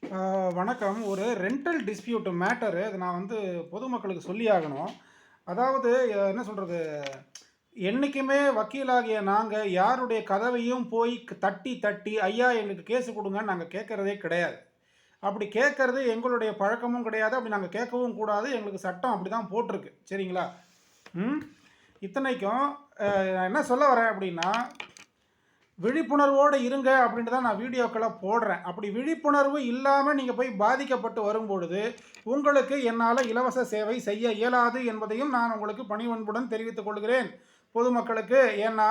வணக்கம். ஒரு rental dispute matter. அது நான் பொதுமக்களுக்கு சொல்லி ஆகணும். அதாவது என்ன சொல்றது? என்னைக்குமே வக்கீலாகிய நாங்க யாருடைய கதவையும் போய் தட்டி தட்டி, "ஐயா எங்களுக்கு கேஸ் குடுங்கன்னு" நாங்க கேட்கறதே கிடையாது. அப்படி கேட்கறது எங்களுடைய பழக்கமும் கிடையாது. அப்படி நாங்க கேட்கவும் கூடாது. எங்களுக்கு சட்டம் அப்படிதான் போட்டிருக்கு. சரிங்களா? ம். இத்தனைக்கும் நான் என்ன சொல்ல வரேன் அப்படின்னா, விழிப்புணர்வோடு இருங்க அப்படின்ட்டு தான் நான் வீடியோக்களை போடுறேன். அப்படி விழிப்புணர்வு இல்லாமல் நீங்கள் போய் பாதிக்கப்பட்டு வரும்பொழுது உங்களுக்கு என்னால் இலவச சேவை செய்ய இயலாது என்பதையும் நான் உங்களுக்கு பணிவன்புடன் தெரிவித்துக் கொள்கிறேன் பொதுமக்களுக்கு. ஏன்னா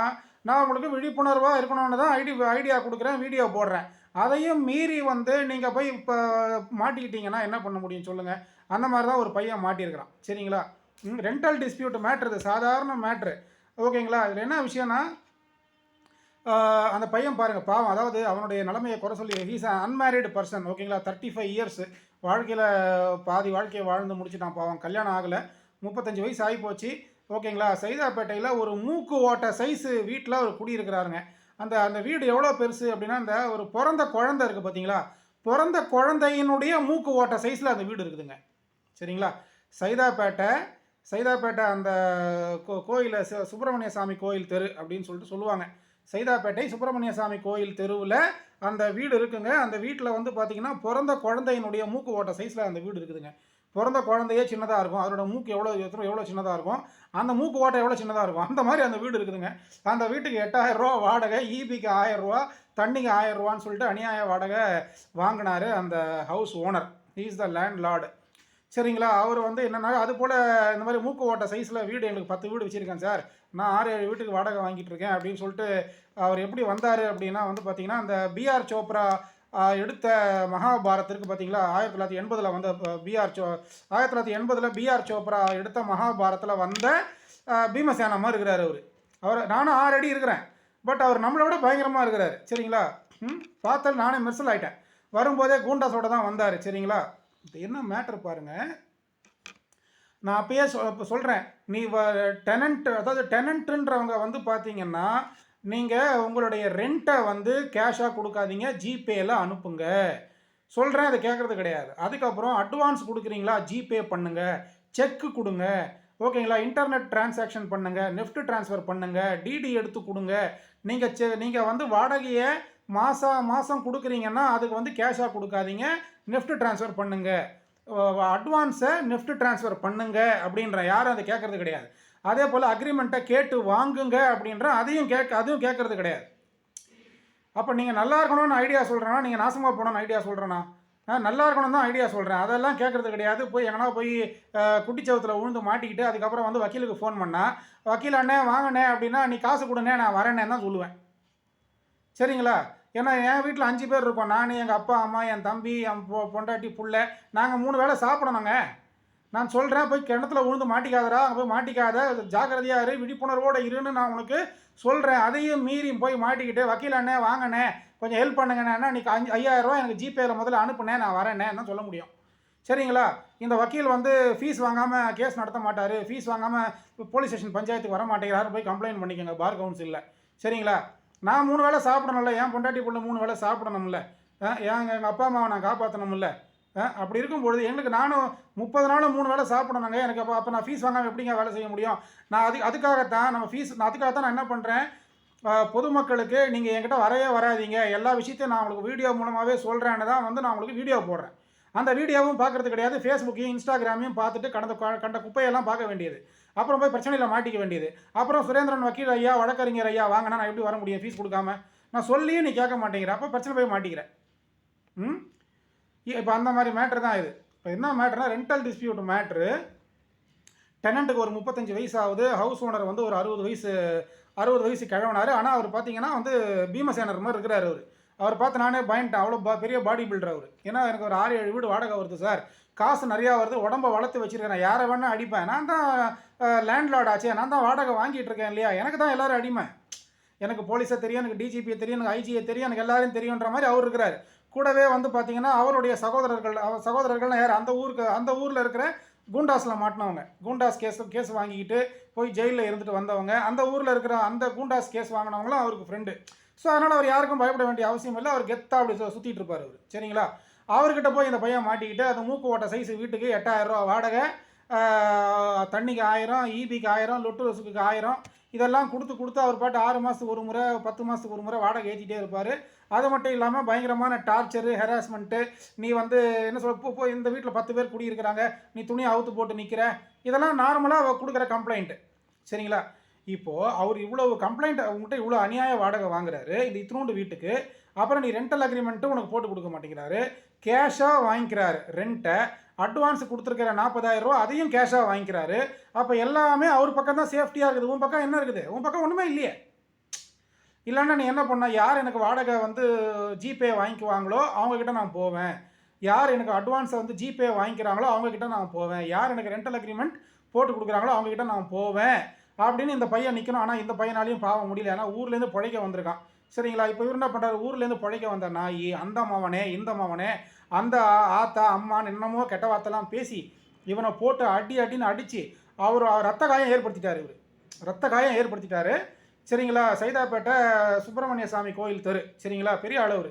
நான் உங்களுக்கு விழிப்புணர்வாக இருக்கணும்னு தான் ஐடியா கொடுக்குறேன், வீடியோ போடுறேன். அதையும் மீறி நீங்கள் போய் இப்போ மாட்டிக்கிட்டீங்கன்னா என்ன பண்ண முடியும் சொல்லுங்கள்? அந்த மாதிரி தான் ஒரு பையன் மாட்டியிருக்கிறான். சரிங்களா? ரெண்டல் டிஸ்பியூட் மேட்ரு, இது சாதாரண மேட்ரு. ஓகேங்களா? இதில் என்ன விஷயம்னா, அந்த பையன் பாருங்கள் பாவம். அதாவது அவனுடைய நிலைமையை குறை சொல்லி, ஹீஸ் அன்மேரிடு பர்சன். ஓகேங்களா? 35 இயர்ஸ் வாழ்க்கையில் பாதி வாழ்க்கையை வாழ்ந்து முடிச்சுட்டான் பாவம். கல்யாணம் ஆகலை, 35 வயசு ஆகி போச்சு. ஓகேங்களா? சைதாப்பேட்டையில் ஒரு மூக்கு ஓட்ட சைஸு வீட்டில் அவர் குடியிருக்கிறாருங்க. அந்த அந்த வீடு எவ்வளோ பெருசு அப்படின்னா, இந்த ஒரு பிறந்த குழந்தை இருக்குது பார்த்தீங்களா, பிறந்த குழந்தையினுடைய மூக்கு ஓட்ட சைஸில் அந்த வீடு இருக்குதுங்க. சரிங்களா? சைதாப்பேட்டை சைதாப்பேட்டை அந்த கோயில் சுப்பிரமணிய சாமி கோயில் தெரு அப்படின்னு சொல்லிட்டு சொல்லுவாங்க. சைதாப்பேட்டை சுப்பிரமணிய சாமி கோயில் தெருவில் அந்த வீடு இருக்குங்க. அந்த வீட்டில் பார்த்தீங்கன்னா, பிறந்த குழந்தையினுடைய மூக்கு ஓட்ட சைஸில் அந்த வீடு இருக்குதுங்க. பிறந்த குழந்தையே சின்னதாக இருக்கும், அதோட மூக்கு எவ்வளோ சின்னதாக இருக்கும், அந்த மூக்கு ஓட்டை எவ்வளோ சின்னதாக இருக்கும், அந்த மாதிரி அந்த வீடு இருக்குதுங்க. அந்த வீட்டுக்கு 8000 ரூபா வாடகை, ஈபிக்கு 1000 ரூபா, தண்ணிக்கு 1000 ரூபான்னு சொல்லிட்டு அநியாய வாடகை வாங்கினார் அந்த house owner. He is the land Lord. சரிங்களா? அவர் என்னென்னா, அது போல் இந்த மாதிரி மூக்கு ஓட்ட சைஸில் வீடு எங்களுக்கு 10 வீடு வச்சுருக்கேன் சார், நான் 6-7 வீட்டுக்கு வாடகை வாங்கிட்டு இருக்கேன் அப்படின்னு சொல்லிட்டு அவர் எப்படி வந்தார் அப்படின்னா, பார்த்தீங்கன்னா, அந்த பிஆர் சோப்ரா எடுத்த மகாபாரத்திற்கு பார்த்தீங்களா, 1980 வந்த பிஆர் 1980 பிஆர் சோப்ரா எடுத்த மகாபாரத்தில் வந்த பீமசேனா மாதிரி இருக்கிறார் அவர். நானும் 6 அடி இருக்கிறேன், பட் அவர் நம்மளை விட பயங்கரமாக இருக்கிறார். சரிங்களா? பார்த்தால் நானே மெர்சல் ஆகிட்டேன். வரும்போதே கூண்டாஸோட தான் வந்தார். சரிங்களா? என்ன மேட்ரு பாருங்கள். நான் அப்பயே சொல்கிறேன், நீ டெனண்ட், அதாவது டெனண்ட்டுன்றவங்க பார்த்தீங்கன்னா, நீங்கள் உங்களுடைய ரெண்ட்டை கேஷாக கொடுக்காதீங்க, ஜிபேயில் அனுப்புங்க. சொல்கிறேன், அதை கேட்குறது கிடையாது. அதுக்கப்புறம் அட்வான்ஸ் கொடுக்குறீங்களா, ஜிபே பண்ணுங்கள், செக்கு கொடுங்க. ஓகேங்களா? இன்டர்நெட் டிரான்சாக்ஷன் பண்ணுங்கள், நெஃப்ட் ட்ரான்ஸ்ஃபர் பண்ணுங்கள், டிடி எடுத்து கொடுங்க. நீங்கள் வாடகையை மாதம் கொடுக்குறீங்கன்னா அதுக்கு கேஷாக கொடுக்காதீங்க, நெஃப்ட் ட்ரான்ஸ்ஃபர் பண்ணுங்கள். அட்வான்ஸை நெஃப்ட் ட்ரான்ஸ்ஃபர் பண்ணுங்க அப்படின்ற, யாரும் அதை கேட்குறது கிடையாது. அதே போல் அக்ரிமெண்ட்டை கேட்டு வாங்குங்க அப்படின்ற, அதுவும் கேட்குறது கிடையாது. அப்போ நீங்கள் நல்லா இருக்கணும்னு ஐடியா சொல்கிறேன்னா, நீங்கள் நாசமாக போகணும்னு ஐடியா சொல்கிறேன்னா? நல்லா இருக்கணும் தான் ஐடியா சொல்கிறேன், அதெல்லாம் கேட்குறது கிடையாது. போய் எங்கன்னா போய் குட்டிச்சவத்தில் விழுந்து மாட்டிக்கிட்டு அதுக்கப்புறம் வக்கீலுக்கு ஃபோன் பண்ணால், வக்கீல் அண்ணே வாங்கண்ணே அப்படின்னா, நீ காசு கொடுண்ணே நான் வரேன்னே தான் சொல்லுவேன். சரிங்களா? ஏன்னா என் வீட்டில் 5 பேர் இருக்கோம். நான், எங்கள் அப்பா அம்மா, என் தம்பி, என் பொண்டாட்டி, புள்ள, நாங்கள் 3 வேளை சாப்பிடணுங்க. நான் சொல்கிறேன், போய் கிணத்துல விழுந்து மாட்டிக்காதடா, அங்கே போய் மாட்டிக்காத, ஜாக்கிரதையாக இரு, விழிப்புணர்வோடு இருன்னு நான் உனக்கு சொல்கிறேன். அதையும் மீறி போய் மாட்டிக்கிட்டு, வக்கீல் அண்ணே வாங்கண்ணே கொஞ்சம் ஹெல்ப் பண்ணுங்கண்ணே, நீ 5000 ரூபா எனக்கு ஜிபேயில் முதல்ல அனுப்புனே, நான் வரேன்னே தான் சொல்ல முடியும். சரிங்களா? இந்த வக்கீல் ஃபீஸ் வாங்காமல் கேஸ் நடத்த மாட்டார், ஃபீஸ் வாங்காமல் போலீஸ் ஸ்டேஷன் பஞ்சாயத்துக்கு வர மாட்டேங்கிறாரு, போய் கம்ப்ளைண்ட் பண்ணிக்கோங்க பார் கவுன்சிலில். சரிங்களா? நான் 3 வேளை சாப்பிடணும்ல, என் பொண்டாட்டி புள்ள 3 வேளை சாப்பிடணும்ல, எங்கள் அப்பா அம்மாவை நான் காப்பாற்றணும்ல. அப்படி இருக்கும்பொழுது எங்களுக்கு, நானும் 30 நாளும் 3 வேளை சாப்பிடணுங்க. எனக்கு அப்போ நான் ஃபீஸ் வாங்காமல் எப்படிங்க வேலை செய்ய முடியும்? நான் அதுக்காகத்தான் நான் என்ன பண்ணுறேன், பொதுமக்களுக்கு நீங்கள் என்கிட்ட வரவே வராதீங்க, எல்லா விஷயத்தையும் நான் உங்களுக்கு வீடியோ மூலமாகவே சொல்கிறேன்னு தான் நான் உங்களுக்கு வீடியோ போடுறேன். அந்த வீடியோவும் பார்க்குறது கிடையாது, ஃபேஸ்புக்கையும் இன்ஸ்டாகிராமையும் பார்த்துட்டு கண்ட குப்பையெல்லாம் பார்க்க வேண்டியது, அப்புறம் போய் பிரச்சனையில் மாட்டிக்க வேண்டியது. அப்புறம் சுரேந்திரன் வக்கீல் ஐயா, வழக்கறிஞர் ஐயா வாங்கினா நான் எப்படி வர முடியும் ஃபீஸ் கொடுக்காம? நான் சொல்லியும் நீ கேட்க மாட்டேங்கிற, அப்போ பிரச்சனை போய் மாட்டிக்கிறேன். இப்போ அந்த மாதிரி மேட்ரு தான் இது. இப்போ என்ன மேட்ருனா, ரெண்டல் டிஸ்பியூட் மேட்ரு. டெனண்ட்டுக்கு ஒரு 35 வயசு ஆகுது, ஹவுஸ் ஓனர் ஒரு 60 வயசு கிழவனார். ஆனால் அவர் பார்த்தீங்கன்னா பீமசேனர் மாதிரி இருக்கிறார். அவர் பார்த்து நானே பயன்ட்டேன், அவ்வளோ பெரிய பாடி பில்டர் அவர். ஏன்னா எனக்கு ஒரு 6-7 வீடு வாடகை வருது சார், காசு நிறையா வருது, உடம்பை வளர்த்து வச்சுருக்கேன், நான் யாரை வேணால் அடிப்பேன், நான் தான் லேண்ட்லார்ட் ஆச்சே, நான் தான் வாடகை வாங்கிட்டு இருக்கேன் இல்லையா, எனக்கு தான் எல்லோரும் அடிமை. எனக்கு போலீஸை தெரியும், எனக்கு டிஜிபியை தெரியும், எனக்கு ஐஜியை தெரியும், எனக்கு எல்லாரையும் தெரியுன்ற மாதிரி அவர் இருக்கிறார். கூடவே பார்த்தீங்கன்னா அவருடைய சகோதரர்கள்லாம் யார், அந்த ஊரில் இருக்கிற கூண்டாஸில் மாட்டினவங்க, கூண்டாஸ் கேஸ் வாங்கிக்கிட்டு போய் ஜெயிலில் இருந்துட்டு வந்தவங்க, அந்த ஊரில் இருக்கிற அந்த கூண்டாஸ் கேஸ் வாங்கினவங்களும் அவருக்கு ஃப்ரெண்டு. ஸோ அதனால் அவர் யாருக்கும் பயப்பட வேண்டிய அவசியம் இல்லை, அவர் கெத்தாக அப்படி சுற்றிட்டு இருப்பார் அவர். சரிங்களா? அவர்கிட்ட போய் இந்த பையன் மாட்டிக்கிட்டு அந்த மூக்கு ஓட்ட சைஸ் வீட்டுக்கு 8000 ரூபா வாடகை, தண்ணிக்கு 1000, ஈபிக்கு 1000, லொட்டு வசுக்கு 1000, இதெல்லாம் கொடுத்து அவர் பாட்டு 6 மாதத்துக்கு ஒரு முறை 10 மாதத்துக்கு ஒரு முறை வாடகை ஏற்றிட்டே இருப்பார். அது மட்டும் இல்லாமல் பயங்கரமான டார்ச்சரு, ஹெராஸ்மெண்ட்டு, நீ வந்து என்ன சொல்ல இப்போ இந்த வீட்டில் 10 பேர் குடியிருக்கிறாங்க, நீ துணியை அவுத்து போட்டு நிற்கிற, இதெல்லாம் நார்மலாக கொடுக்குற கம்ப்ளைண்ட்டு. சரிங்களா? இப்போது அவர் இவ்வளவு கம்ப்ளைண்ட் அவங்ககிட்ட இவ்வளோ அநியாய வாடகை வாங்குறாரு இந்த இத்தினோண்டு வீட்டுக்கு. அப்புறம் நீ ரெண்டல் அக்ரிமெண்ட்டும் உனக்கு போட்டு கொடுக்க மாட்டேங்கிறாரு, கேஷாக வாங்கிக்கிறாரு ரெண்ட்டை, அட்வான்ஸ் கொடுத்துருக்கிற 40,000 ரூபா அதையும் கேஷாக வாங்கிக்கிறாரு. அப்போ எல்லாமே அவர் பக்கம் தான் சேஃப்டியாக இருக்குது. உன் பக்கம் என்ன இருக்குது? உன் பக்கம் ஒன்றுமே இல்லையே. இல்லைன்னா நீ என்ன பண்ண, யார் எனக்கு வாடகை வந்து ஜிபே வாங்கிக்குவாங்களோ அவங்கக்கிட்ட நான் போவேன், யார் எனக்கு அட்வான்ஸை வந்து ஜிபே வாங்கிக்கிறாங்களோ அவங்கக்கிட்ட நான் போவேன், யார் எனக்கு ரெண்டல் அக்ரிமெண்ட் போட்டு கொடுக்குறாங்களோ அவங்கக்கிட்ட நான் போவேன் அப்படின்னு இந்த பையன் நிற்கணும். ஆனால் இந்த பையனாலையும் பாவம் முடியல, ஏன்னா ஊர்லேருந்து பிழைக்க வந்திருக்கான். சரிங்களா? இப்போ இவர் என்ன பண்ணுறாரு, ஊர்லேருந்து பிழைக்க வந்த நாய், அந்த மவனே இந்த மவனே அந்த ஆத்தா அம்மான்னு என்னமோ கெட்ட வார்த்தைலாம் பேசி இவனை போட்டு அடின்னு அடித்து அவர் ரத்த காயம் ஏற்படுத்திட்டார். இவர் ரத்த காயம் ஏற்படுத்திட்டாரு. சரிங்களா? சைதாப்பேட்டை சுப்பிரமணிய சாமி கோயில் தெரு. சரிங்களா? பெரிய அளவு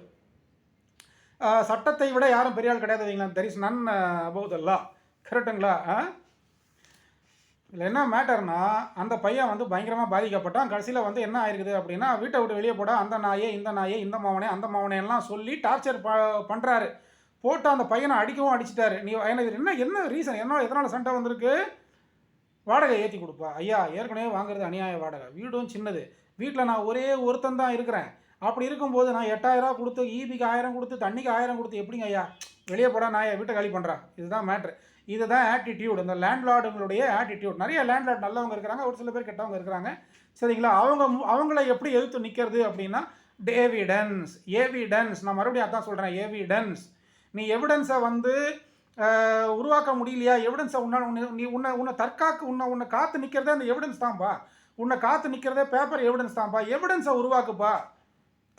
சட்டத்தை விட யாரும் பெரிய ஆள் கிடையாது வைங்களா. There is none about the law. கரெக்டுங்களா? இல்லை என்ன மேட்டர்னா, அந்த பையன் வந்து பயங்கரமாக பாதிக்கப்பட்டான். கடைசியில் வந்து என்ன ஆயிருக்குது அப்படின்னா, வீட்டை விட்டு வெளியே போட அந்த நாயே இந்த மாவனே அந்த மாவனே எல்லாம் சொல்லி டார்ச்சர் பண்ணுறாரு. போட்டு அந்த பையனை அடிக்கவும் அடிச்சிட்டாரு. நீ எனக்கு என்ன ரீசன், எதனால் சண்டை வந்திருக்கு? வாடகை ஏற்றி கொடுப்பா. ஐயா, ஏற்கனவே வாங்குறது அநியாய வாடகை, வீடும் சின்னது, வீட்டில் நான் ஒரே ஒருத்தன் தான் இருக்கிறேன். அப்படி இருக்கும்போது நான் 8000 ரூபா கொடுத்து, ஈபிக்கு 1000 கொடுத்து, தண்ணிக்கு 1000 கொடுத்து எப்படிங்க ஐயா வெளியே போடா, நான் வீட்டை காலி பண்ணுறேன். இதுதான் மேட்ரு. இதுதான் ஆட்டிடியூட், இந்த லேண்ட்லார்டுங்களுடைய ஆட்டிடியூட். நிறைய லேண்ட்லார்ட் நல்லவங்க இருக்கிறாங்க, ஒரு சில பேர் கெட்டவங்க இருக்கிறாங்க. சரிங்களா? அவங்கள எப்படி எதிர்த்து நிற்கிறது அப்படின்னா எவிடன்ஸ். நான் மறுபடியும் அதான் சொல்கிறேன், எவிடன்ஸ். நீ எவிடன்ஸை வந்து உருவாக்க முடியலையா? எவிடன்ஸை உன்னை தற்காக்கு உன்னை காத்து நிற்கிறதே அந்த எவிடன்ஸ் தான்ப்பா. உன்னை காத்து நிற்கிறதே பேப்பர் எவிடன்ஸ் தான்ப்பா. எவிடன்ஸை உருவாக்குப்பா.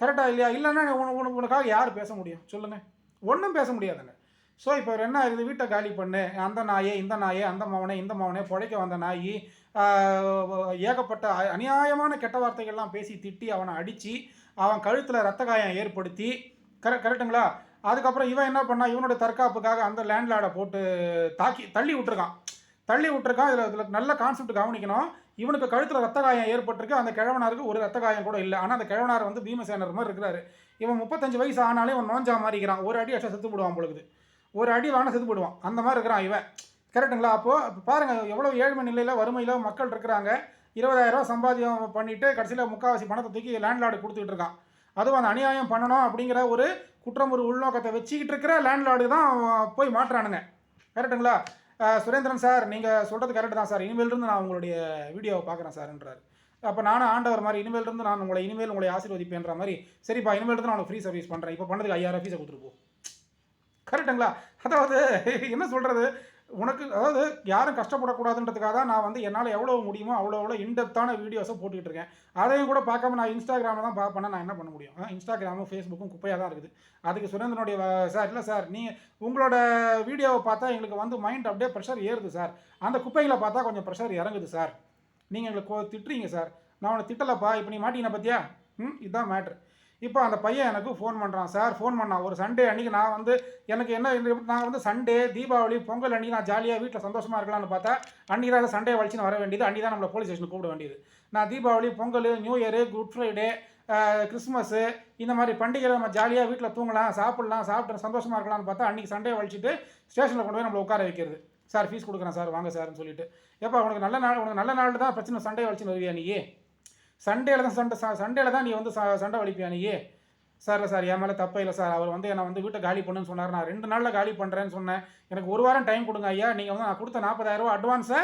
கரெக்டாக இல்லையா? இல்லைன்னா உனக்காக யார் பேச முடியும் சொல்லுங்கள்? ஒன்றும் பேச முடியாதுங்க. ஸோ இப்போ என்ன ஆகுது, வீட்டை காலி பண்ணு, அந்த நாயே இந்த நாயே அந்த மாவனே இந்த மாவனே பிழைக்க வந்த நாய் ஏகப்பட்ட அநியாயமான கெட்ட வார்த்தைகள்லாம் பேசி திட்டி அவனை அடித்து அவன் கழுத்தில் ரத்த காயம் ஏற்படுத்தி கரெக்டுங்களா? அதுக்கப்புறம் இவன் என்ன பண்ணா, இவனுடைய தற்காப்புக்காக அந்த லேண்ட்லார்டை போட்டு தள்ளி விட்டுருக்கான். இதில் நல்ல கான்செப்ட் கவனிக்கணும். இவனுக்கு கழுத்தில் ரத்த காயம் ஏற்பட்டிருக்கு, அந்த கிழவனாருக்கு ஒரு ரத்த காயம் கூட இல்லை. ஆனால் அந்த கிழவனார் வந்து பீமசேனர் மாதிரி இருக்கிறாரு. இவன் 35 வயசு ஆனாலே இவன் நோஞ்சா மாதிரி இருக்கிறான். ஒரு அடி அடிச்சா செத்து போடுவான் பொழுது, ஒரு அடி வாங்கினா செத்து போடுவான், அந்த மாதிரி இருக்கிறான் இவன். கரெக்டுங்களா? அப்போது பாருங்கள் எவ்வளோ ஏழ்மை நிலையில் வறுமையில் மக்கள் இருக்கிறாங்க. 20,000 ரூபா சம்பாத்தியம் பண்ணிவிட்டு கடைசியில் முக்கால்வாசி பணத்தை தூக்கி லேண்ட்லார்டு கொடுத்துக்கிட்டு இருக்கான். அதுவும் அந்த அநியாயம் பண்ணணும் அப்படிங்கிற ஒரு குற்றம் ஒரு உள்நோக்கத்தை வச்சுக்கிட்டு இருக்கிற லேண்ட்லார்டு தான் போய் மாட்டுறானுங்க. கரெக்டுங்களா? சுரேந்திரன் சார், நீங்கள் சொல்கிறது கரெக்டு தான் சார், இனிமேலிருந்து நான் உங்களுடைய வீடியோவை பார்க்குறேன் சார்ன்றார். அப்போ நானும் ஆண்டவர் மாதிரி இனிமேலிருந்து நான் உங்களை ஆசீர்வதிப்பேன்ற மாதிரி, சரிப்பா இனிமேலிருந்து நான் உனக்கு ஃப்ரீ சர்வீஸ் பண்ணுறேன், இப்போ பண்ணதுக்கு 5000 ஃபீஸை கொடுத்துருப்போம். கரெக்டுங்களா? அதாவது என்ன சொல்கிறது, உனக்கு அதாவது யாரும் கஷ்டப்படக்கூடாதுன்றதுக்காக தான் நான் வந்து என்னால் எவ்வளோ முடியுமோ அவ்வளோ இன்டெப்த்தான வீடியோஸை போட்டுக்கிட்டு இருக்கேன். அதையும் கூட பார்க்காம நான் இன்ஸ்டாகிராமில் தான் பார்ப்பேன். நான் என்ன பண்ண முடியும்? இன்ஸ்டாகிராமும் ஃபேஸ்புக்கும் குப்பையாக தான் இருக்குது. அதுக்கு சுரேந்திரனுடைய சார் இல்லை சார், உங்களோட வீடியோவை பார்த்தா எங்களுக்கு வந்து மைண்ட் அப்படியே ப்ரெஷர் ஏறுது சார், அந்த குப்பைகளை பார்த்தா கொஞ்சம் ப்ரெஷர் இறங்குது சார், நீங்கள் எங்களுக்கு திட்டுறீங்க சார். நான் உன்னை திட்டலப்பா, இப்போ நீ மாட்டின பார்த்தியா? இதுதான் மேட்ரு. இப்போ அந்த பையன் எனக்கு ஃபோன் பண்ணுறான் சார். ஃபோன் பண்ணான் ஒரு சண்டே அன்றைக்கி. நான் வந்து எனக்கு நான் வந்து சண்டே தீபாவளி பொங்கல் அன்றைக்கி நான் ஜாலியாக வீட்டில் சந்தோஷமாக இருக்கலாம்னு பார்த்தா அன்றைக்கி தான் சண்டே வலிச்சுன்னு வர வேண்டியது, அன்றைக்கி தான் நம்மளை போலீஸ் ஸ்டேஷனுக்கு கூப்பிட வேண்டியது. நான் Deepavali Pongal new year good Friday Christmas இந்த மாதிரி பண்டிகையில் நம்ம ஜாலியாக வீட்டில் தூங்கலாம் சாப்பிட்லாம் சாப்பிட்டு சந்தோஷமாக இருக்கலாம்னு பார்த்தா அன்றைக்கி சண்டே வலிச்சுட்டு ஸ்டேஷனில் கொண்டு போய் நம்மளை உட்கார வைக்கிறது. சார் ஃபீஸ் கொடுக்குறேன் சார் வாங்க சார்னு சொல்லிட்டு. எப்போ உனக்கு நல்ல நாள் தான் பிரச்சனை, சண்டே வலிச்சுன்னு வருவியா நீ? சண்டேல தான் நீ வந்து சண்டை வலிப்பியா நீ? சார் இல்லை சார், என் மேலே தப்பே இல்லை சார், அவர் வந்து என்னை வந்து வீட்டை காலி பண்ணுன்னு சொன்னார், நான் 2 நாளில் காலி பண்ணுறேன்னு சொன்னேன், எனக்கு 1 வாரம் டைம் கொடுங்க ஐயா, நீங்கள் வந்து நான் கொடுத்த 40,000 ரூபா அட்வான்ஸை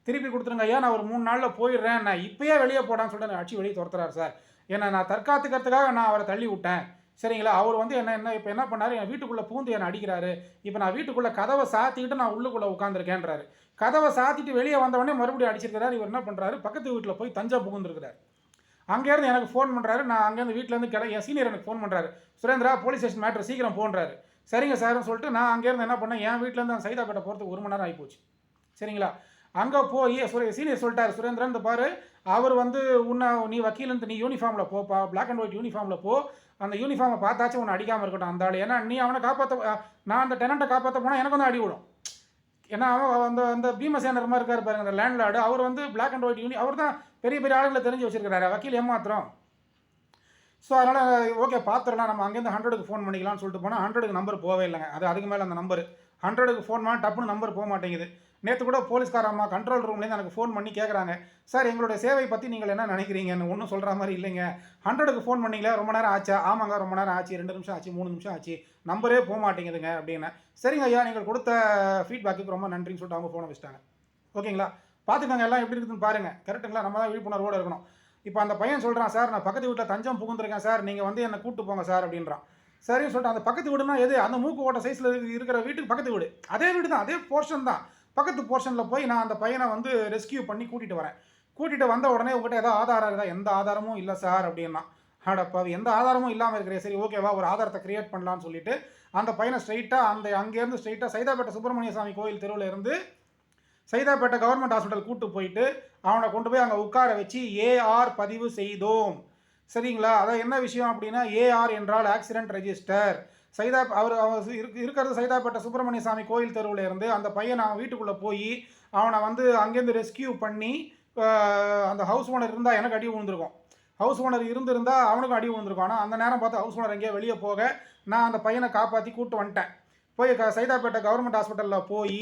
திருப்பி கொடுத்துருங்க ஐயா, நான் ஒரு 3 நாளில் போயிடுறேன், நான் இப்போயே வெளியே போடான்னு சொல்லிட்டு நான் அடிச்சு வெளியே துரத்துறாரு சார். ஏன்னா நான் தற்காத்துக்கிறதுக்காக நான் அவரை தள்ளி விட்டேன். சரிங்களா? அவர் வந்து இப்போ என்ன பண்ணார், என் வீட்டுக்குள்ளே பூந்து என்னை அடிக்கிறாரு. இப்போ நான் வீட்டுக்குள்ளே கதவை சாத்திக்கிட்டு நான் உள்ளுக்குள்ளே உட்காந்துருக்கேன்றாரு. கதவை சாத்திட்டு வெளியே வந்தவொடனே மறுபடியும் அடிச்சிருக்கிறாரு. இவர் என்ன பண்ணுறாரு, பக்கத்து வீட்டில் போய் தஞ்சா புகுந்துருக்கிறார். அங்கேருந்து எனக்கு ஃபோன் பண்ணுறாரு. நான் அங்கேருந்து வீட்டிலேருந்து என் சீனியர் எனக்கு ஃபோன் பண்ணுறாரு, சுரேந்திரா போலீஸ் ஸ்டேஷன் மேட்ரு சீக்கிரம் போன்றாரு. சரிங்க சார்னு சொல்லிட்டு நான் அங்கேருந்து என்ன பண்ணேன், என் வீட்டிலேருந்து அந்த சைதாப்பேட்டை போகிறதுக்கு 1 மணி நேரம் ஆகிப்போச்சு. சரிங்களா? அங்கே போய் சீனியர் சொல்லிட்டார், சுரேந்திரன் பாரு அவர் வந்து நீ வக்கீலந்து நீ யூனிஃபார்மில் போப்பா, பிளாக் அண்ட் ஒயிட் யூனிஃபார்மில் போ, அந்த யூனிஃபார்மை பார்த்தாச்சும் உன்னை அடிக்காமல் இருக்கட்டும் அந்த ஆள். ஏன்னா நீ அவனை காப்பாற்ற, நான் அந்த டெனண்ட்டை காப்பாற்ற போனால் எனக்கு வந்து அடி விடும். ஏன்னா அவன் அந்த அந்த பீமசேனர் மாதிரி இருக்கார் பாருங்க, அந்த லேண்ட்லார்டு. அவர் வந்து பிளாக் அண்ட் ஒயிட் அவர் தான் பெரிய பெரிய ஆளுங்களை தெரிஞ்சு வச்சிருக்காரு, வக்கீல் ஏமாத்திரம். ஸோ அதனால் ஓகே பார்த்துடலாம், நம்ம அங்கேருந்து 100க்கு ஃபோன் பண்ணிக்கலாம்னு சொல்லிட்டு போனால் 100க்கு நம்பர் போவே இல்லைங்க. அதுக்கு மேலே அந்த நம்பர் 100க்கு ஃபோன் பண்ணால் டப்புன்னு நம்பர் போக மாட்டேங்குது. நேற்று கூட போலீஸ்கார அம்மா கண்ட்ரோல் ரூம்லேருந்து எனக்கு ஃபோன் பண்ணி கேட்குறாங்க, சார் எங்களுடைய சேவை பற்றி நீங்கள் என்ன நினைக்கிறீங்கன்னு. ஒன்றும் சொல்கிற மாதிரி இல்லைங்க, 100க்கு ஃபோன் பண்ணிங்களா, ரொம்ப நேரம் ஆச்சா? ஆமாங்க ரொம்ப நேரம் ஆச்சு, 2 நிமிஷம் ஆச்சு, 3 நிமிஷம் ஆச்சு, நம்பரே போக மாட்டேங்குதுங்க அப்படின்னு. சரிங்க ஐயா, நீங்கள் கொடுத்த ஃபீட்பேக்கு ரொம்ப நன்றின்னு சொல்லிட்டு அவங்க ஃபோனை வச்சுட்டாங்க. ஓகேங்களா, பார்த்துக்கோங்க எல்லாம் எப்படி இருக்குதுன்னு பாருங்கள். கரெக்டுங்களா, நம்ம தான் விழிப்புணர்வோடு இருக்கணும். இப்போ அந்த பையன் சொல்கிறான், சார் நான் பக்கத்து வீட்டில் தஞ்சம் புகுந்துருக்கேன் சார், நீங்கள் வந்து என்னை கூப்பிட்டு போங்க சார் அப்படின்றான். சரின்னு சொல்லிட்டு அந்த பக்கத்து வீடுனா எது? அந்த மூக்கு ஓட்ட சைஸில் இருக்கிற வீட்டுக்கு பக்கத்து வீடு, அதே வீடு தான், அதே போர்ஷன் தான். பக்கத்து போர்ஷனில் போய் நான் அந்த பையனை வந்து ரெஸ்கியூ பண்ணி கூட்டிகிட்டு வரேன். கூட்டிகிட்டு வந்த உடனே உங்கள்கிட்ட ஏதாவது ஆதாரம் இருக்குதா? எந்த ஆதாரமும் இல்லை சார் அப்படின்னா. அடப்பா, எந்த ஆதாரமும் இல்லாமல் இருக்கிறேன், சரி ஓகேவா ஒரு ஆதாரத்தை கிரியேட் பண்ணலான்னு சொல்லிட்டு அந்த பையனை ஸ்ட்ரைட்டாக அங்கேருந்து ஸ்ட்ரைட்டாக சைதாப்பேட்டை சுப்பிரமணிய சாமி கோயில் தெருவில் இருந்து சைதாப்பேட்டை கவர்மெண்ட் ஹாஸ்பிட்டல் கூப்பிட்டு போயிட்டு அவனை கொண்டு போய் அங்கே உட்கார வச்சு ஏஆர் பதிவு செய்தோம். சரிங்களா, அதான் என்ன விஷயம் அப்படின்னா, ஏஆர் என்றால் ஆக்சிடென்ட் ரெஜிஸ்டர். அவர் இருக்கிறது சைதாப்பேட்டை சுப்பிரமணிய சாமி கோயில் தெருவில் இருந்து அந்த பையனை அவன் வீட்டுக்குள்ளே போய் அவனை வந்து அங்கேருந்து ரெஸ்கியூ பண்ணி, அந்த ஹவுஸ் ஓனர் இருந்தால் எனக்கு அடி விழுந்திருக்கும், ஹவுஸ் ஓனர் இருந்திருந்தால் அவனுக்கும் அடி விழுந்திருக்கும். ஆனால் அந்த நேரம் பார்த்து ஹவுஸ் ஓனர் எங்கேயோ வெளியே போக நான் அந்த பையனை காப்பாற்றி கூப்பிட்டு வந்துட்டேன். போய் சைதாப்பேட்டை கவர்மெண்ட் ஹாஸ்பிட்டலில் போய்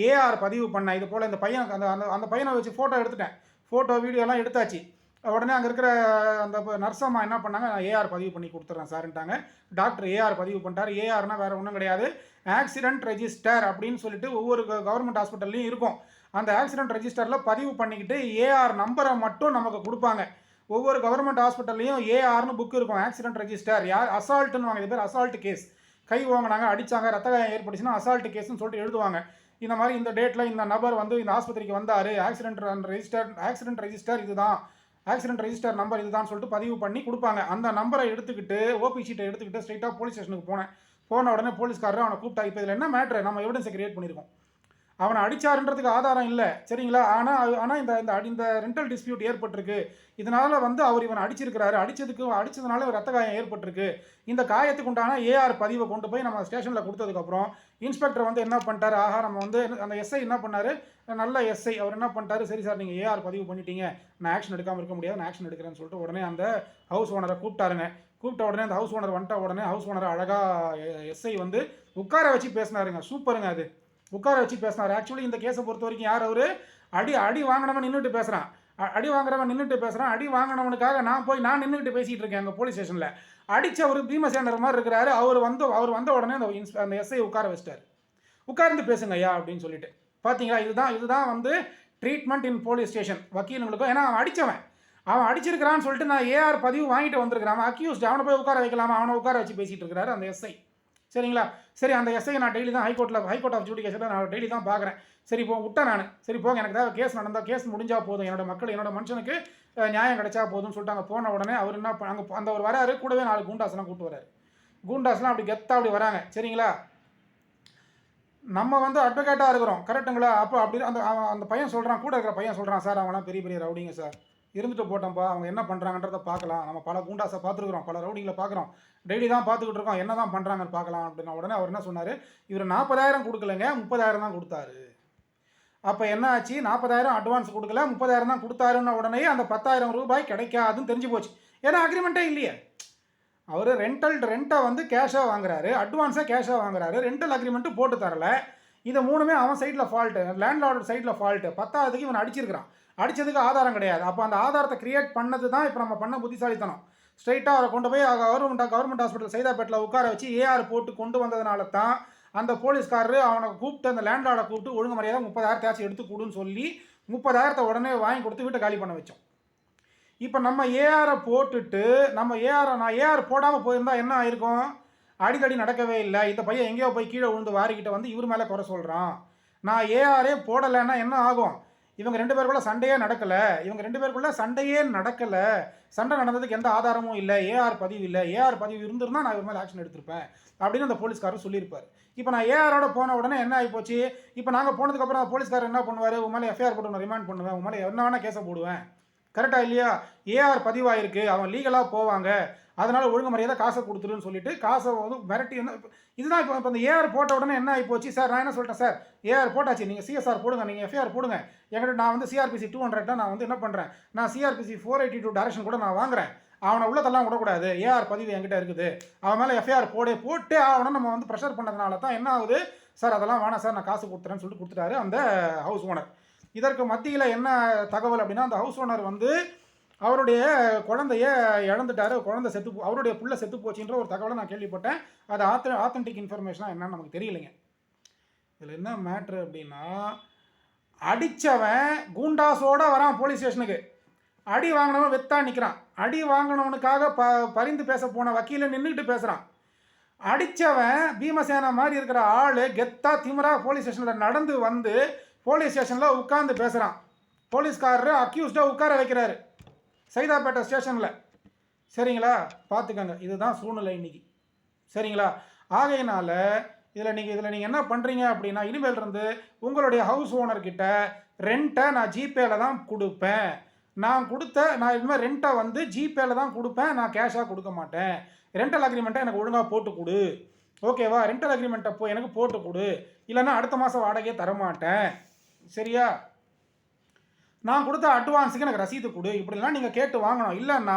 ஏஆர் பதிவு பண்ணேன். இது போல் இந்த பையன் அந்த பையனை வச்சு ஃபோட்டோ எடுத்துட்டேன், ஃபோட்டோ வீடியோலாம் எடுத்தாச்சு. உடனே அங்கே இருக்கிற அந்த நர்ஸம்மா என்ன பண்ணாங்க, ஏஆர் பதிவு பண்ணி கொடுத்துட்றேன் சார்ன்ட்டாங்க. டாக்டர் ஏஆர் பதிவு பண்ணிட்டார். ஏஆர்னால் வேறு ஒன்றும் கிடையாது, ஆக்சிடென்ட் ரெஜிஸ்டர் அப்படின்னு சொல்லிட்டு ஒவ்வொரு கவர்மெண்ட் ஹாஸ்பிட்டல்லையும் இருக்கும். அந்த ஆக்சிடென்ட் ரெஜிஸ்டரில் பதிவு பண்ணிக்கிட்டு ஏஆர் நம்பரை மட்டும் நமக்கு கொடுப்பாங்க. ஒவ்வொரு கவர்மெண்ட் ஹாஸ்பிட்டல்லையும் ஏஆர்னு புக் இருக்கும், ஆக்சிடென்ட் ரெஜிஸ்டர். யார் அசால்ட்டுன்னு வாங்க, இது பேர் அசால்ட் கேஸ். கை வாங்கினாங்க, அடித்தாங்க, ரத்த காயம் ஏற்பட்டுச்சுன்னா அசால்ட் கேஸ்ன்னு சொல்லிட்டு எழுதுவாங்க. இந்த மாதிரி இந்த டேட்டில் இந்த நபர் வந்து இந்த ஆஸ்பத்திரிக்கு வந்தார், ஆக்சிடென்ட் ரெஜிஸ்டர் இதுதான், ஆக்சிடென்ட் ரெஜிஸ்டர் நம்பர் இதுதான் சொல்லிட்டு பதிவு பண்ணி கொடுப்பாங்க. அந்த நம்பரை எடுத்துக்கிட்டு ஓபி ஷீட்டை எடுத்துக்கிட்டு ஸ்ட்ரைட்டாக போலீஸ் ஸ்டேஷனுக்கு போன உடனே போலீஸ்காரர் அவனை கூப்பிட்டா, இப்போ இதில் என்ன மேட்ரு, நம்ம எவிடன்ஸை கிரியேட் பண்ணியிருக்கோம், அவனை அடித்தாருன்றதுக்கு ஆதாரம் இல்லை சரிங்களா, ஆனால் இந்த ரெண்டல் டிஸ்பியூட் ஏற்பட்டிருக்கு, இதனால் வந்து அவர் இவனை அடிச்சிருக்கிறாரு, அடித்ததுனால ரத்த காயம் ஏற்பட்டிருக்கு, இந்த காயத்துக்கு உண்டான ஏஆர் பதிவை கொண்டு போய் நம்ம ஸ்டேஷனில் கொடுத்ததுக்கப்புறம் இன்ஸ்பெக்டர் வந்து என்ன பண்ணிட்டாரு, ஆஹா நம்ம வந்து அந்த எஸ்ஐ என்ன பண்ணார், நல்ல எஸ்ஐ, அவர் என்ன பண்ணிட்டாரு, சரி சார் நீங்கள் ஏஆர் பதிவு பண்ணிட்டீங்க, நான் ஆக்ஷன் எடுக்காமல் இருக்க முடியாது, நான் ஆக்ஷன் எடுக்கிறேன்னு சொல்லிட்டு உடனே அந்த ஹவுஸ் ஓனரை கூப்பிட்டாருங்க. கூப்பிட்ட உடனே அந்த ஹவுஸ் ஓனர் வந்துட்ட உடனே ஹவுஸ் ஓனரை அழகாக எஸ்ஐ வந்து உட்கார வச்சு பேசினாருங்க. சூப்பருங்க, அது உட்கார வச்சு பேசினார். ஆக்சுவலி இந்த கேஸை பொறுத்த வரைக்கும் யார் அவர், அடி வாங்கினவன் நின்றுட்டு பேசுகிறான், அடி வாங்கினவனுக்காக நான் நின்றுக்கிட்டு பேசிகிட்டு இருக்கேன் அங்கே போலீஸ் ஸ்டேஷனில். அடித்தவர் பீமசேனர் மாதிரி இருக்கிறாரு, அவர் வந்த உடனே அந்த எஸ்ஐ உட்கார வச்சிட்டார். உட்கார்ந்து பேசுங்க ஐயா அப்படின்னு சொல்லிட்டு. பார்த்தீங்களா, இதுதான் வந்து ட்ரீட்மெண்ட் இன் போலீஸ் ஸ்டேஷன் வக்கீலுங்களுக்கும். ஏன்னா அவன் அடிச்சிருக்கிறான்னு சொல்லிட்டு நான் ஏஆர் பதிவு வாங்கிட்டு வந்திருக்கிறான், அக்யூஸ்ட், அவனை போய் உட்கார வைக்கலாமா, அவனை உட்கார வச்சு பேசிகிட்டு இருக்கிறாரு அந்த எஸ்ஐ. சரிங்களா, சரி அந்த எஸ்ஐ நான் டெய்லி தான் ஹைகோர்ட் ஆஃப் ஜுடிஷியரில் நான் டெய்லி தான் பார்க்குறேன். சரி விட்டேன் நான், சரி போங்க எனக்கு ஏதாவது கேஸ் நடந்தால் கேஸ் முடிஞ்சால் போதும், என்னோட மனுஷனுக்கு நியாயம் கிடைச்சா போதும்னு சொல்லிட்டு அங்கே போன உடனே அவர் என்ன அங்கே அந்த ஒரு வராரு, கூடவே 4 கூண்டாஸ்லாம் கூப்பிட்டு வராரு. கூண்டாஸ்லாம் அப்படி கெத்தாக அப்படி வராங்க. சரிங்களா, நம்ம வந்து அட்வொகேட்டாக இருக்கிறோம் கரெக்டுங்களா. அப்போ அப்படி அந்த பையன் சொல்கிறான், கூட இருக்கிற பையன் சொல்கிறான், சார் அவங்களாம் பெரிய பெரிய ரவுடிங்க சார், இருந்துட்டு போட்டோம்ப்பா, அவங்க என்ன பண்ணுறாங்கன்றதை பார்க்கலாம், நம்ம பல குண்டாஸை பார்த்துருக்குறோம், பல ரவுடிங்களை பார்க்குறோம், டெய்லி தான் பார்த்துக்கிட்டு இருக்கோம், என்ன தான் பண்ணுறாங்கன்னு பார்க்கலாம் அப்படின்னா உடனே அவர் என்ன சொன்னார், இவர் 40,000 கொடுக்கலங்க, 30,000 தான் கொடுத்தாரு. அப்போ என்ன ஆச்சு, 40,000 அட்வான்ஸ் கொடுக்கல, 30,000 தான் கொடுத்தாருன்னு உடனே அந்த 10,000 ரூபாய் கிடைக்காதுன்னு தெரிஞ்சு போச்சு. ஏன்னா அக்ரிமெண்ட்டே இல்லையே, அவர் ரெண்ட்டை வந்து கேஷாக வாங்குறாரு, அட்வான்ஸாக கேஷாக வாங்குறாரு, ரெண்டல் அக்ரிமெண்ட்டு போட்டு தரல. இதை 3மே அவன் சைடில் ஃபால்ட்டு, லேண்ட்லார்டு சைடில் ஃபால்ட்டு. 10ஆவதுக்கு இவன் அடிச்சிருக்கிறான், அடித்ததுக்கு ஆதாரம் கிடையாது. அப்போ அந்த ஆதாரத்தை கிரியேட் பண்ணது தான் இப்போ நம்ம பண்ண புத்திசாலித்தனம். ஸ்ட்ரைட்டாக அவரை கொண்டு போய் கவர்மெண்ட் ஹாஸ்பிட்டல் சைதாப்பேட்டில் உட்கார வச்சு ஏஆர் போட்டு கொண்டு வந்ததுனால தான் அந்த போலீஸ்காரரு அவனை கூப்பிட்டு அந்த லேண்ட்லார்டை கூப்பிட்டு ஒழுங்கு மரியாதை 30,000 எடுத்து கொடுன்னு சொல்லி 30,000 உடனே வாங்கி கொடுத்து வீட்டை காலி பண்ண வச்சோம். இப்போ நம்ம ஏஆரை போட்டுட்டு நான் ஏஆர் போடாமல் போயிருந்தால் என்ன ஆயிருக்கும், அடிக்கடி நடக்கவே இல்லை, இந்த பையன் எங்கேயோ போய் கீழே விழுந்து வாரிக்கிட்ட வந்து இவர் மேலே குறை சொல்கிறான். நான் ஏஆரே போடலைன்னா என்ன ஆகும், இவங்க 2 பேருக்குள்ள சண்டையே நடக்கலை, சண்டை நடந்ததுக்கு எந்த ஆதாரமும் இல்லை, ஏஆர் பதிவு இல்லை, ஏஆர் பதிவு இருந்திருந்தால் நான் இவர் மேலே ஆக்ஷன் எடுத்திருப்பேன் அப்படின்னு அந்த போலீஸ்காரர் சொல்லியிருப்பார். இப்போ நான் ஏஆரோட போன உடனே என்ன ஆகி போச்சு, இப்போ நாங்கள் போனதுக்கப்புறம் அந்த போலீஸ்காரர் என்ன பண்ணுவார், உன் மேலே எஃப்ஐஆர் போட்டு ரிமாண்ட் பண்ணுவேன், உன் மேலே என்ன வேணால் கேஸை போடுவேன், கரெக்டா இல்லையா? ஏஆர் பதிவாயிருக்கு, அவன் லீகலாக போவாங்க, அதனால் ஒழுங்கு மரியாதை காசை கொடுத்துருன்னு சொல்லிட்டு காசை வந்து மிரட்டி இதுதான் இப்போ இந்த ஏஆர் போட்ட உடனே என்ன ஆகி போச்சு சார். நான் என்ன சொல்லிட்டேன் சார், ஏஆர் போட்டாச்சு, நீங்கள் சிஎஸ்ஆர் போடுங்க, நீங்கள் எஃப்ஐஆர் போடுங்க. என்கிட்ட நான் வந்து சிஆர்பிசி 200 நான் வந்து என்ன பண்ணுறேன், நான் சிஆர்பிசி 482 டைரக்ஷன் கூட நான் வாங்குறேன். அவனை உள்ளதெல்லாம் விடக்கூடாது, ஏஆர் பதிவு என்கிட்ட இருக்குது, அவன் மேலே எஃப்ஐஆர் போட்டே ஆகணும். நம்ம வந்து ப்ரெஷர் பண்ணதுனால தான் என்ன ஆகுது சார், அதெல்லாம் வேணாம் சார், நான் காசு கொடுத்துறேன்னு சொல்லிட்டு கொடுத்துட்டாரு அந்த ஹவுஸ் ஓனர். இதற்கு மத்தியில் என்ன தகவல் அப்படின்னா, அந்த ஹவுஸ் ஓனர் வந்து அவருடைய குழந்தைய இழந்துட்டாரு, குழந்தை அவருடைய புள்ள செத்து போச்சுன்ற ஒரு தகவலை நான் கேள்விப்பட்டேன். அது ஆத்தென்டிக் இன்ஃபர்மேஷனாக என்னன்னு நமக்கு தெரியலைங்க. இதில் என்ன மேட்ரு அப்படின்னா, அடித்தவன் கூண்டாஸோட வரான் போலீஸ் ஸ்டேஷனுக்கு, அடி வாங்கினவன் வெத்தா நிற்கிறான், அடி வாங்கினவனுக்காக பரிந்து பேச போன வக்கீல நின்றுக்கிட்டு பேசுகிறான். அடித்தவன் பீமசேனா மாதிரி இருக்கிற ஆள் கெத்தா திமிரா போலீஸ் ஸ்டேஷனில் நடந்து வந்து போலீஸ் ஸ்டேஷனில் உட்கார்ந்து பேசுகிறான். போலீஸ்காரர் அக்யூஸ்டாக உட்கார வைக்கிறாரு சைதாப்பேட்டை ஸ்டேஷனில். சரிங்களா, பார்த்துக்கங்க, இதுதான் சூழ்நிலை இன்னைக்கு. சரிங்களா, ஆகையினால இதில் நீங்கள் என்ன பண்ணுறீங்க அப்படின்னா, இனிமேல் இருந்து உங்களுடைய ஹவுஸ் ஓனர்கிட்ட ரெண்ட்டை நான் ஜிபேல தான் கொடுப்பேன், நான் இனிமேல் ரெண்ட்டை வந்து ஜிபேல தான் கொடுப்பேன், நான் கேஷாக கொடுக்க மாட்டேன். ரெண்டல் அக்ரிமெண்ட்டை எனக்கு ஒழுங்காக போட்டு கொடு, ஓகேவா? ரெண்டல் அக்ரிமெண்ட்டை எனக்கு போட்டு கொடு, இல்லைன்னா அடுத்த மாதம் வாடகையே தரமாட்டேன், சரியா? நான் கொடுத்த அட்வான்ஸுக்கு எனக்கு ரசீது கொடு, இப்படிலாம் நீங்கள் கேட்டு வாங்கணும். இல்லைன்னா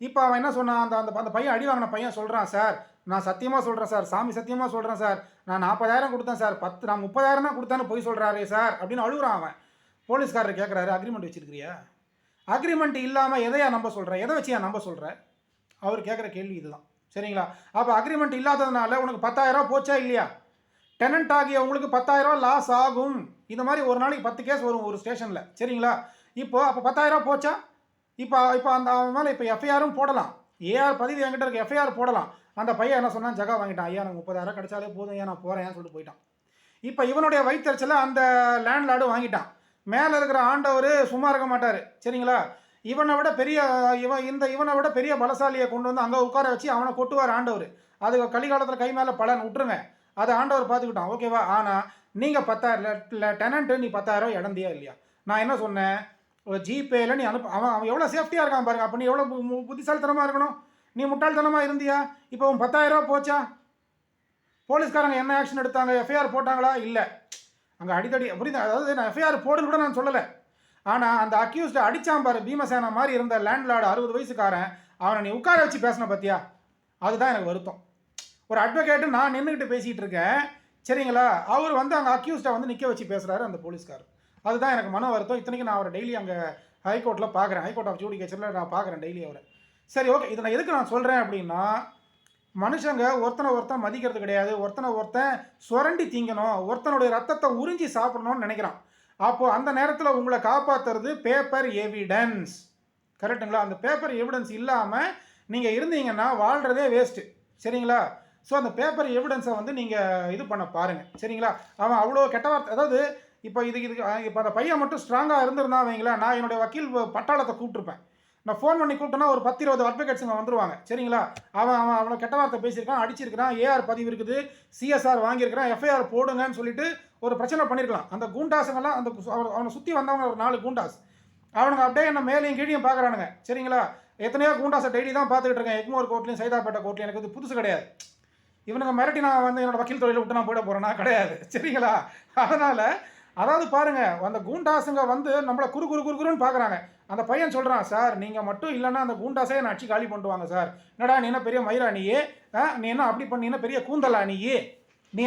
இப்போ அவன் என்ன சொன்னான், அந்த பையன் அடி வாங்கின பையன் சொல்கிறான், சார் நான் சத்தியமாக சொல்கிறேன் சார், சாமி சத்தியமாக சொல்கிறேன் சார், நான் 40,000 கொடுத்தேன் சார், நான் 30,000 தான் கொடுத்தேன்னு போய் சொல்கிறாரே சார் அப்படின்னு அழுகுறான் அவன். போலீஸ்காரர் கேட்குறாரு, அக்ரிமெண்ட் வச்சுருக்கிறியா? அக்ரிமெண்ட் இல்லாமல் எதையா நம்ப சொல்கிறேன், எதை வச்சு நம்ப சொல்கிறேன்? அவர் கேட்குற கேள்வி இதுதான். சரிங்களா, அப்போ அக்ரிமெண்ட் இல்லாததுனால உனக்கு 10,000 போச்சா இல்லையா? டெனன்ட் ஆகிய உங்களுக்கு 10,000 லாஸ் ஆகும். இந்த மாதிரி ஒரு நாளைக்கு 10 கேஸ் வரும் ஒரு ஸ்டேஷனில். சரிங்களா, அப்போ 10,000 போச்சா? இப்போ அந்த அவன் மேலே இப்போ எஃப்ஐஆரும் போடலாம், ஏஆர் பதிவு என்கிட்ட இருக்க எஃப்ஐஆர் போடலாம். அந்த பையன் என்ன சொன்னான், ஜகா வாங்கிட்டான், ஐயா எனக்கு 30,000 கிடைச்சாலே போதும், ஐயா நான் போகிறேன் சொல்லிட்டு போயிட்டான். இப்போ இவனுடைய வயிற்றுச்சல அந்த லேண்ட்லார்டு வாங்கிட்டான். மேலே இருக்கிற ஆண்டவர் சும்மா இருக்க மாட்டார். சரிங்களா, இவனை விட பெரிய பலசாலியை கொண்டு வந்து அங்கே உட்கார வச்சு அவனை கொட்டுவார் ஆண்டவர். அது கலிகாலத்தில் கை மேலே பலன் விட்டுருங்க, அதை ஆண்டவர் பார்த்துக்கிட்டான், ஓகேவா? ஆனால் நீங்கள் 10,000 டெனண்ட்டு, நீ 10,000 இடந்தியா இல்லையா? நான் என்ன சொன்னேன், ஜிபேல நீ அவன் எவ்வளோ சேஃப்டியாக இருக்கான் பாருங்க. அப்போ நீ எவ்வளோ புத்திசாலித்தனமாக இருக்கணும், நீ முட்டாள்தனமாக இருந்தியா? இப்போ அவன் 10,000 போச்சா? போலீஸ்காரங்க என்ன ஆக்ஷன் எடுத்தாங்க, எஃப்ஐஆர் போட்டாங்களா? இல்லை, அங்கே அடித்தடி புரியுது. அதாவது நான் எஃப்ஐஆர் போடுன்னு கூட நான் சொல்லலை, ஆனால் அந்த அக்யூஸ்டை அடித்தான் பாரு, பீமசேனா மாதிரி இருந்த லேண்ட்லார்டு 60 வயசுக்காரன், அவனை நீ உட்கார வச்சு பேசின பற்றியா? அதுதான் எனக்கு வருத்தம். ஒரு அட்வொகேட்டு நான் நின்றுக்கிட்டு பேசிகிட்டு இருக்கேன், சரிங்களா, அவர் வந்து அங்கே அக்யூஸ்டை வந்து நிற்க வச்சு பேசுகிறாரு அந்த போலீஸ்காரர். அதுதான் எனக்கு மன வருத்தம். இத்தனைக்கு நான் அவரை டெய்லி அங்கே ஹைகோர்ட்டில் பார்க்குறேன், ஹைகோர்ட் ஆஃப் ஜூடிகேச்சரில் நான் பார்க்குறேன் டெய்லி அவரை. சரி, ஓகே, இதை நான் எதுக்கு நான் சொல்கிறேன் அப்படின்னா, மனுஷங்க ஒருத்தன் மதிக்கிறது கிடையாது, ஒருத்தன் சுரண்டி திங்கணும், ஒருத்தனுடைய ரத்தத்தை உறிஞ்சி சாப்பிடணும்னு நினைக்கிறான். அப்போது அந்த நேரத்தில் உங்களை காப்பாற்றுறது பேப்பர் எவிடன்ஸ், கரெக்டுங்களா? அந்த பேப்பர் எவிடன்ஸ் இல்லாமல் நீங்கள் இருந்தீங்கன்னா வாழ்கிறதே வேஸ்ட்டு. சரிங்களா, ஸோ அந்த பேப்பர் எவிடன்ஸை வந்து நீங்கள் இது பண்ண பாருங்கள். சரிங்களா, அவன் அவ்வளோ கெட்ட வார்த்தை, அதாவது இப்போ இப்போ அந்த பையன் மட்டும் ஸ்ட்ராங்காக இருந்திருந்தா வைங்களா, நான் என்னுடைய வக்கீல் பட்டாளத்தை கூப்பிட்டுருப்பேன். நான் ஃபோன் பண்ணி கூப்பிட்டேன்னா ஒரு 10-20 அட்வொகேட்ஸுங்க வந்துருவாங்க. சரிங்களா, அவனை கெட்ட வார்த்தை பேசியிருக்கான், அடிச்சிருக்கிறான், ஏஆர் பதிவு இருக்குது, சிஎஸ்ஆர் வாங்கியிருக்கிறான், எஃப்ஐஆர் போடுங்கன்னு சொல்லிட்டு ஒரு பிரச்சனை பண்ணியிருக்கலாம். அந்த கூண்டாஸுங்கெல்லாம் அவனை சுற்றி வந்தவங்க ஒரு 4 கூண்டாஸ், அவனுங்க அப்படியே என்ன மேலேயும் கீழையும் பார்க்குறானுங்க. சரிங்களா, எத்தனையோ கூண்டாஸை டெய்லி தான் பார்த்துக்கிட்டு இருக்கேன், எக்மோர் கோர்ட்லையும் சைதாப்பேட்டை கோர்ட்லையும். எனக்கு இது புதுசு கிடையாது. இவனுங்க மிரட்டி நான் வந்து என்னோட வக்கீல் தொழிலை விட்டு நான் போயிட போகிறேன்னா கிடையாது. சரிங்களா, அதனால் அதாவது பாருங்கள், அந்த கூண்டாஸுங்க வந்து நம்மளை குறுன்னு பார்க்குறாங்க. அந்த பையன் சொல்கிறான், சார் நீங்கள் மட்டும் இல்லைன்னா அந்த கூண்டாஸே நான் அடிச்சு காலி பண்ணுவாங்க சார். என்னடா நீ என்ன பெரிய மயிரா நீயே, நீ என்ன அப்படி பண்ணீங்கன்னா பெரிய கூந்தலா நீ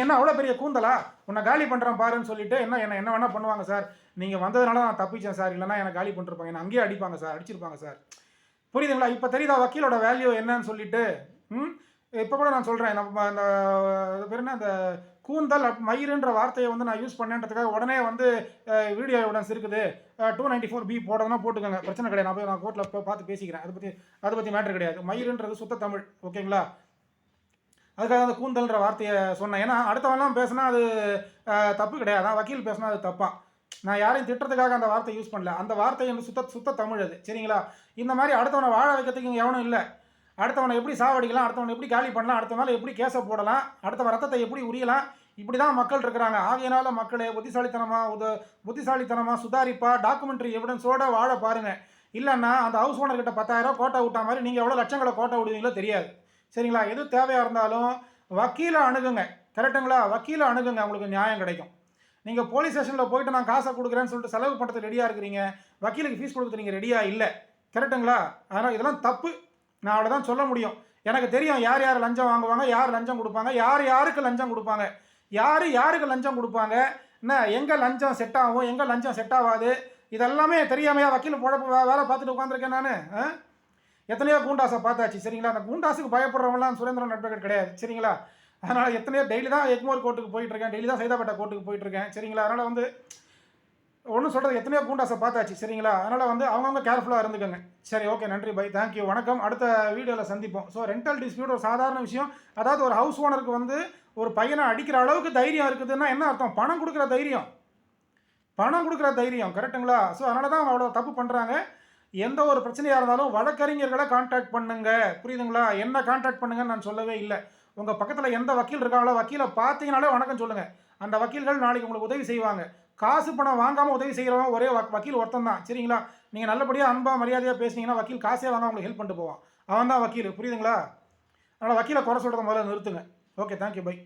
என்ன அவ்வளோ பெரிய கூந்தலா, உன்னை காலி பண்ணுறேன் பாருன்னு சொல்லிட்டு என்ன வேணால் பண்ணுவாங்க சார். நீங்கள் வந்ததுனால நான் தப்பிச்சேன் சார், இல்லைனா என்னை காலி பண்ணிருப்பாங்க, என்ன அங்கேயே அடிப்பாங்க சார், அடிச்சிருப்பாங்க சார். புரியுதுங்களா? இப்போ தெரியுதா வக்கீலோட வேல்யூ என்னன்னு சொல்லிட்டு? இப்போ கூட நான் சொல்கிறேன், நம்ம அந்த பேர் என்ன, அந்த கூந்தல் மயிருன்ற வார்த்தையை வந்து நான் யூஸ் பண்ணேன்றதுக்காக உடனே வந்து வீடியோ எவிடன்ஸ் இருக்குது, 294B போடுறதுனா போட்டுக்கோங்க, பிரச்சனை கிடையாது. நான் கோர்ட்டில் பார்த்து பேசிக்கிறேன், அதை பற்றி மேட்ரு கிடையாது. மயிருன்றது சுத்த தமிழ், ஓகேங்களா? அதுக்காக அந்த கூந்தல்ன்ற வார்த்தையை சொன்னேன். ஏன்னா அடுத்தவெல்லாம் பேசினா அது தப்பு கிடையாது, வக்கீல் பேசினா அது தப்பான். நான் யாரையும் திட்டுறதுக்காக அந்த வார்த்தை யூஸ் பண்ணல, அந்த வார்த்தை வந்து சுத்த தமிழ் அது. சரிங்களா, இந்த மாதிரி அடுத்தவனை வாழ வைக்கிறதுக்கு எவனும் இல்லை. அடுத்தவனை எப்படி சாவடிக்கலாம், அடுத்தவனை எப்படி காலி பண்ணலாம், அடுத்த மேலே எப்படி கேஸை போடலாம், அடுத்தவன் ரத்தத்தை எப்படி உரியலாம், இப்படி தான் மக்கள் இருக்கிறாங்க. ஆகையினால மக்களே புத்திசாலித்தனமாக சுதாரிப்பா டாக்குமெண்ட்ரி எவிடன்ஸோடு வாழ பாருங்கள். இல்லைன்னா அந்த ஹவுஸ் ஓனர்கிட்ட 10,000 கோட்டை விட்டா மாதிரி நீங்கள் எவ்வளோ லட்சங்களை கோட்டை விடுவீங்களோ தெரியாது. சரிங்களா? எது தேவையாக இருந்தாலும் வக்கீலை அணுகுங்க. கரெக்டுங்களா? வக்கீலை அணுகுங்க, உங்களுக்கு நியாயம் கிடைக்கும். நீங்கள் போலீஸ் ஸ்டேஷனில் போயிட்டு நான் காசை கொடுக்குறேன்னு சொல்லிட்டு செலவு பண்ணுறதுக்கு ரெடியாக இருக்கிறீங்க, வக்கீலுக்கு ஃபீஸ் கொடுக்க நீங்கள் ரெடியாக இல்லை. கரெக்டுங்களா? அதனால் இதெல்லாம் தப்பு. நான் அவ்வளோதான் சொல்ல முடியும். எனக்கு தெரியும் யார் யார் லஞ்சம் வாங்குவாங்க, யார் லஞ்சம் கொடுப்பாங்க, யார் யாருக்கு லஞ்சம் கொடுப்பாங்க, யார் யாருக்கு லஞ்சம் கொடுப்பாங்க, என்ன எங்கே லஞ்சம் செட் ஆகும், எங்கே லஞ்சம் செட் ஆகாது, இதெல்லாமே தெரியாமையா வக்கீல் பொழப்பு வேலை பார்த்துட்டு உட்காந்துருக்கேன் நான். எத்தனையோ கூண்டாசை பார்த்தாச்சு. சரிங்களா? அந்த கூண்டாசுக்கு பயப்படுறவங்களாம் சுரேந்திரன் அட்வொகேட் கிடையாது. சரிங்களா? அதனால் எத்தனையோ டெய்லி தான் எக்மோர் கோர்ட்டுக்கு போயிட்டுருக்கேன், டெய்லி தான் சைதாப்பேட்டை கோர்ட்டுக்கு போயிட்டுருக்கேன். சரிங்களா? அதனால் வந்து ஒன்றும் சொல்கிறது, எத்தனையோ கூண்டாசை பார்த்தாச்சு. சரிங்களா? அதனால் வந்து அவங்கவுங்க கேர்ஃபுல்லாக இருந்துக்கோங்க. சரி, ஓகே, நன்றி, பை, தேங்க்யூ, வணக்கம். அடுத்த வீடியோவில் சந்திப்போம். ஸோ ரெண்டல் டிஸ்பியூட் ஒரு சாதாரண விஷயம். அதாவது ஒரு ஹவுஸ் ஓனருக்கு வந்து ஒரு பையனை அடிக்கிற அளவுக்கு தைரியம் இருக்குதுன்னா என்ன அர்த்தம்? பணம் கொடுக்குற தைரியம், பணம் கொடுக்குற தைரியம். கரெக்டுங்களா? ஸோ அதனால தான் அவங்க அவ்வளோ தப்பு பண்ணுறாங்க. எந்த ஒரு பிரச்சனையாக இருந்தாலும் வழக்கறிஞர்களை கான்டாக்ட் பண்ணுங்க. புரியுதுங்களா? என்ன கான்டாக்ட் பண்ணுங்கன்னு நான் சொல்லவே இல்லை. உங்கள் பக்கத்தில் எந்த வக்கீல் இருக்காங்களோ வக்கீலை பார்த்தீங்கனாலே வணக்கம் சொல்லுங்கள். அந்த வக்கீல்கள் நாளைக்கு உங்களுக்கு உதவி செய்வாங்க. காசு பணம் வாங்காமல் உதவி செய்கிறவங்க ஒரே வக்கீல் ஒருத்தன் தான். சரிங்களா? நீங்கள் நல்லபடியாக அன்பாக மரியாதையாக பேசுனீங்கன்னா வக்கீல் காசே வாங்க உங்களுக்கு ஹெல்ப் பண்ணிட்டு போவான். அவன் தான் வக்கீல். புரியுதுங்களா? அதனால் வக்கீலை குறை சொல்கிறத முதல்ல நிறுத்துங்க. Okay, thank you, by.